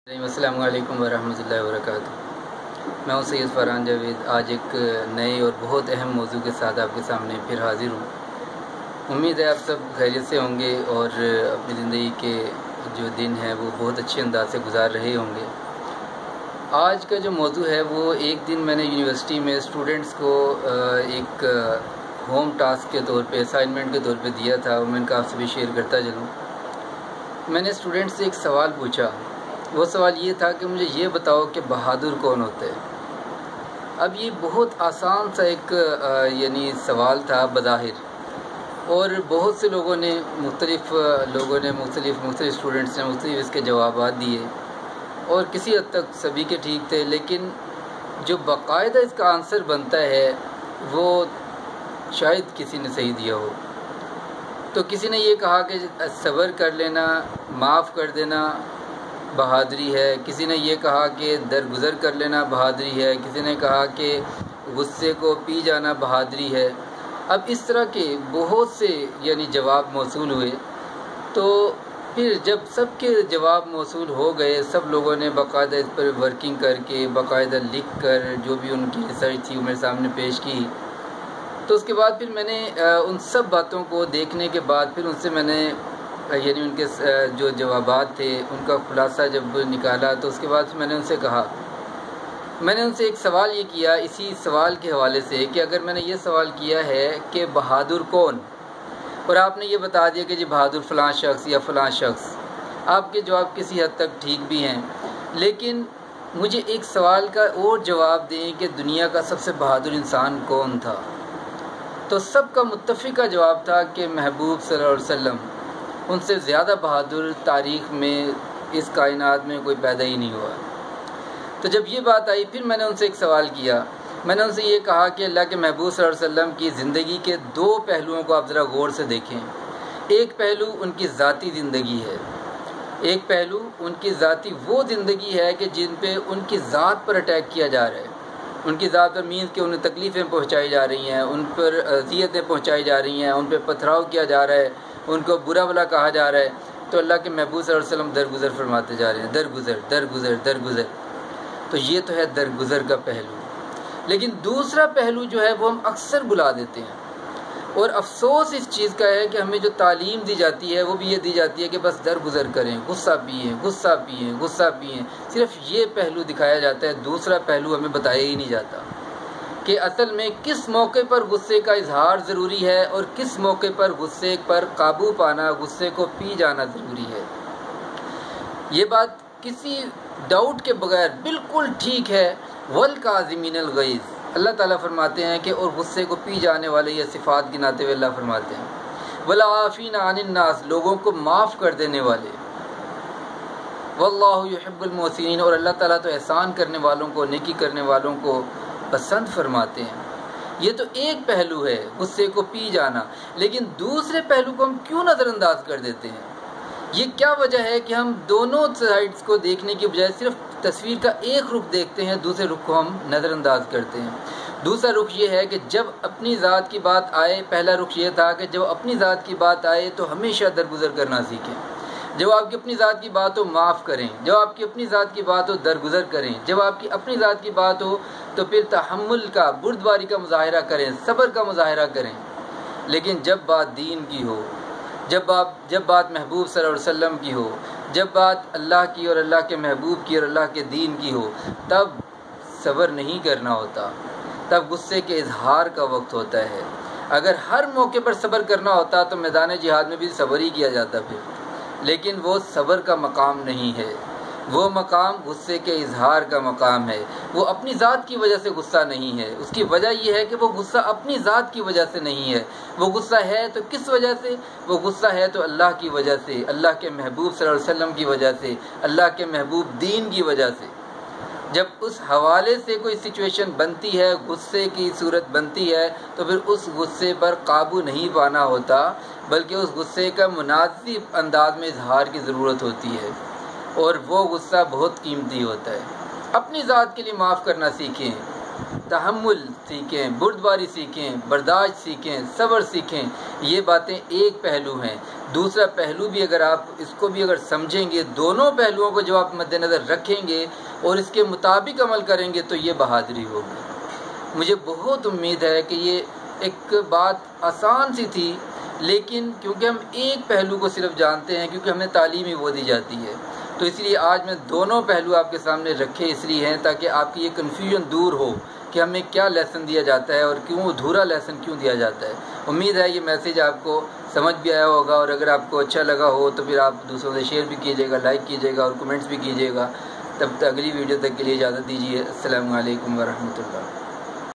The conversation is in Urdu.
السلام علیکم ورحمۃ اللہ وبرکاتہ۔ میں ہوں سید فرحان جاوید۔ آج ایک نئے اور بہت اہم موضوع کے ساتھ آپ کے سامنے پھر حاضر ہوں۔ امید ہے آپ سب خیریت سے ہوں گے اور اپنی زندگی کے جو دن ہیں وہ بہت اچھے انداز سے گزار رہے ہوں گے۔ آج کا جو موضوع ہے وہ ایک دن میں نے یونیورسٹی میں اسٹوڈنٹس کو ایک ہوم ٹاسک کے طور پہ اسائنمنٹ کے طور پہ دیا تھا اور میں ان کا آپ سے بھی شیئر کرتا چلوں۔ میں نے اسٹوڈنٹ سے ایک سوال پوچھا۔ وہ سوال یہ تھا کہ مجھے یہ بتاؤ کہ بہادر کون ہوتے ہیں۔ اب یہ بہت آسان سا ایک سوال تھا بظاہر، اور بہت سے لوگوں نے مختلف اسٹوڈنٹس نے مختلف اس کے جوابات دیے اور کسی حد تک سبھی کے ٹھیک تھے، لیکن جو باقاعدہ اس کا آنسر بنتا ہے وہ شاید کسی نے صحیح دیا ہو۔ تو کسی نے یہ کہا کہ صبر کر لینا، معاف کر دینا بہادری ہے، کسی نے یہ کہا کہ درگزر کر لینا بہادری ہے، کسی نے کہا کہ غصے کو پی جانا بہادری ہے۔ اب اس طرح کے بہت سے جواب موصول ہوئے۔ تو پھر جب سب کے جواب موصول ہو گئے، سب لوگوں نے باقاعدہ اس پر ورکنگ کر کے باقاعدہ لکھ کر جو بھی ان کی ریسرچ تھی وہ میرے سامنے پیش کی۔ تو اس کے بعد پھر میں نے ان سب باتوں کو دیکھنے کے بعد پھر ان سے میں نے ان کے جو جوابات تھے ان کا خلاصہ جب نکالا، تو اس کے بعد میں نے ان سے کہا، میں نے ان سے ایک سوال یہ کیا اسی سوال کے حوالے سے کہ اگر میں نے یہ سوال کیا ہے کہ بہادر کون، اور آپ نے یہ بتا دیا کہ جی بہادر فلاں شخص یا فلاں شخص، آپ کے جواب کسی حد تک ٹھیک بھی ہیں، لیکن مجھے ایک سوال کا اور جواب دیں کہ دنیا کا سب سے بہادر انسان کون تھا۔ تو سب کا متفقہ جواب تھا کہ محبوب صلی اللہ علیہ وسلم، ان سے زیادہ بہادر تاریخ میں اس کائنات میں کوئی پیدا ہی نہیں ہوا۔ تو جب یہ بات آئی پھر میں نے ان سے ایک سوال کیا، میں نے ان سے یہ کہا کہ اللہ کے محبوب صلی اللہ علیہ وسلم کی زندگی کے دو پہلوؤں کو آپ ذرا غور سے دیکھیں۔ ایک پہلو ان کی ذاتی زندگی ہے، ایک پہلو ان کی ذاتی وہ زندگی ہے کہ جن پہ ان کی ذات پر اٹیک کیا جا رہا ہے، ان کی ذات پر مینز کہ انہیں تکلیفیں پہنچائی جا رہی ہیں، ان پر اذیتیں پہنچائی جا رہی ہیں، ان پہ پتھراؤ کیا جا رہا ہے، ان کو برا بھلا کہا جا رہا ہے۔ تو اللہ کے محبوب صلی اللہ علیہ وسلم درگزر فرماتے جا رہے ہیں، درگزر درگزر درگزر۔ تو یہ تو ہے درگزر کا پہلو، لیکن دوسرا پہلو جو ہے وہ ہم اکثر بلا دیتے ہیں، اور افسوس اس چیز کا ہے کہ ہمیں جو تعلیم دی جاتی ہے وہ بھی یہ دی جاتی ہے کہ بس درگزر کریں، غصہ پئیں غصہ پئیں غصہ پئیں، صرف یہ پہلو دکھایا جاتا ہے، دوسرا پہلو ہمیں بتایا ہی نہیں جاتا کہ اصل میں کس موقع پر غصے کا اظہار ضروری ہے اور کس موقع پر غصے پر قابو پانا، غصے کو پی جانا ضروری ہے۔ یہ بات کسی ڈاؤٹ کے بغیر بالکل ٹھیک ہے۔ وَالْكَاظِمِينَ الْغَيْظَ، اللہ تعالیٰ فرماتے ہیں کہ اور غصے کو پی جانے والے یہ صفات گناتے ہوئے اللہ فرماتے ہیں وَالْعَافِينَ عَنِ النَّاسِ، لوگوں کو معاف کر دینے والے، وَاللَّهُ يُحِبُّ الْمُحْسِنِينَ، اور اللہ تعالیٰ تو احسان کرنے والوں کو، نیکی کرنے والوں کو پسند فرماتے ہیں۔ یہ تو ایک پہلو ہے غصے کو پی جانا، لیکن دوسرے پہلو کو ہم کیوں نظر انداز کر دیتے ہیں؟ یہ کیا وجہ ہے کہ ہم دونوں سائڈز کو دیکھنے کی بجائے صرف تصویر کا ایک رخ دیکھتے ہیں، دوسرے رخ کو ہم نظر انداز کرتے ہیں؟ دوسرا رخ یہ ہے کہ جب اپنی ذات کی بات آئے، پہلا رخ یہ تھا کہ جب اپنی ذات کی بات آئے تو ہمیشہ درگزر کرنا سیکھیں، جب آپ کی اپنی ذات کی بات ہو معاف کریں، جب آپ کی اپنی ذات کی بات ہو درگزر کریں، جب آپ کی اپنی ذات کی بات ہو تو پھر تحمل کا، بردباری کا مظاہرہ کریں، صبر کا مظاہرہ کریں۔ لیکن جب بات دین کی ہو، جب بات محبوب صلی اللہ علیہ وسلم کی ہو، جب بات اللہ کی اور اللہ کے محبوب کی اور اللہ کے دین کی ہو، تب صبر نہیں کرنا ہوتا، تب غصے کے اظہار کا وقت ہوتا ہے۔ اگر ہر موقع پر صبر کرنا ہوتا تو میدان جہاد میں بھی صبر ہی کیا جاتا پھر، لیکن وہ صبر کا مقام نہیں ہے، وہ مقام غصے کے اظہار کا مقام ہے۔ وہ اپنی ذات کی وجہ سے غصہ نہیں ہے، اس کی وجہ یہ ہے کہ وہ غصہ اپنی ذات کی وجہ سے نہیں ہے، وہ غصہ ہے تو کس وجہ سے؟ وہ غصہ ہے تو اللہ کی وجہ سے، اللہ کے محبوب صلی اللہ علیہ وسلم کی وجہ سے، اللہ کے محبوب دین کی وجہ سے۔ جب اس حوالے سے کوئی سچویشن بنتی ہے، غصے کی صورت بنتی ہے، تو پھر اس غصے پر قابو نہیں پانا ہوتا، بلکہ اس غصے کا مناسب انداز میں اظہار کی ضرورت ہوتی ہے، اور وہ غصہ بہت قیمتی ہوتا ہے۔ اپنی ذات کے لیے معاف کرنا سیکھیں، تحمل سیکھیں، بردباری سیکھیں، برداشت سیکھیں، صبر سیکھیں. یہ باتیں ایک پہلو ہیں. دوسرا پہلو بھی اگر آپ اس کو بھی اگر سمجھیں گے، دونوں پہلوؤں کو جب آپ مد نظر رکھیں گے اور اس کے مطابق عمل کریں گے تو یہ بہادری ہوگی. مجھے بہت امید ہے کہ یہ ایک بات آسان سی تھی، لیکن کیونکہ ہم ایک پہلو کو صرف جانتے ہیں، کیونکہ ہمیں تعلیم ہی وہ دی جاتی ہے، تو اس لیے آج میں دونوں پہلو آپ کے سامنے رکھے اس لیے ہیں تاکہ آپ کی یہ کنفیوژن دور ہو کہ ہمیں کیا لیسن دیا جاتا ہے اور کیوں ادھورا لیسن کیوں دیا جاتا ہے. امید ہے یہ میسیج آپ کو سمجھ بھی آیا ہوگا، اور اگر آپ کو اچھا لگا ہو تو پھر آپ دوسروں سے شیئر بھی کیجیے گا، لائک کیجیے گا اور کمنٹس بھی کیجیے گا. تب تک اگلی ویڈیو تک کے لیے اجازت دیجیے. السلام علیکم ورحمۃ اللہ.